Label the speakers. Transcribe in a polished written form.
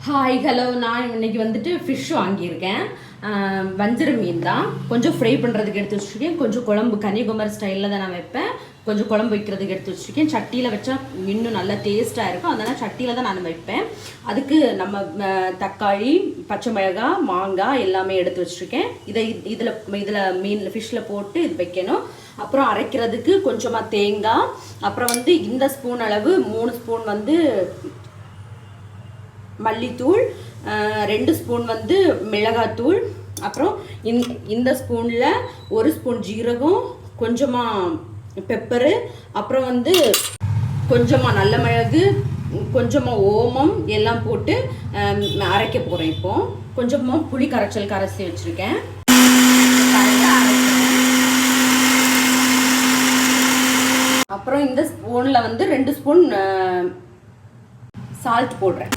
Speaker 1: Hi hello, நான் இன்னைக்கு வந்துட்டு ஃபிஷ் வாங்கியிருக்கேன். வஞ்சர மீன் தான். கொஞ்சம் ஃப்ரை பண்ணுறதுக்கு எடுத்து வச்சுருக்கேன். கொஞ்சம் குழம்பு கன்னியாகுமரி ஸ்டைலில் தான் நான் வைப்பேன். கொஞ்சம் குழம்பு வைக்கிறதுக்கு எடுத்து வச்சுருக்கேன். சட்டியில் வச்சா இன்னும் நல்லா டேஸ்ட்டாக இருக்கும். அதனால் சட்டியில் தான் நான் வைப்பேன். அதுக்கு நம்ம தக்காளி, பச்சை மிளகாய், மாங்காய் எல்லாமே எடுத்து வச்சுருக்கேன். இதில் மீனில் ஃபிஷ்ஷில் போட்டு இது வைக்கணும். அப்புறம் அரைக்கிறதுக்கு கொஞ்சமாக தேங்காய், அப்புறம் இந்த ஸ்பூன் அளவு 3 ஸ்பூன் மல்லித்தூள், 2 ஸ்பூன் மிளகாத்தூள், அப்புறம் இந்த ஸ்பூனில் 1 ஸ்பூன் ஜீரகம், கொஞ்சமாக பெப்பரு, அப்புறம் கொஞ்சமாக நல்ல மிளகு, கொஞ்சமாக ஓமம் எல்லாம் போட்டு அரைக்க போகிறேன். இப்போ கொஞ்சமாக புளி கரைச்சி வச்சுருக்கேன். அப்புறம் இந்த ஸ்பூனில் 2 ஸ்பூன் சால்ட் போடுறேன்.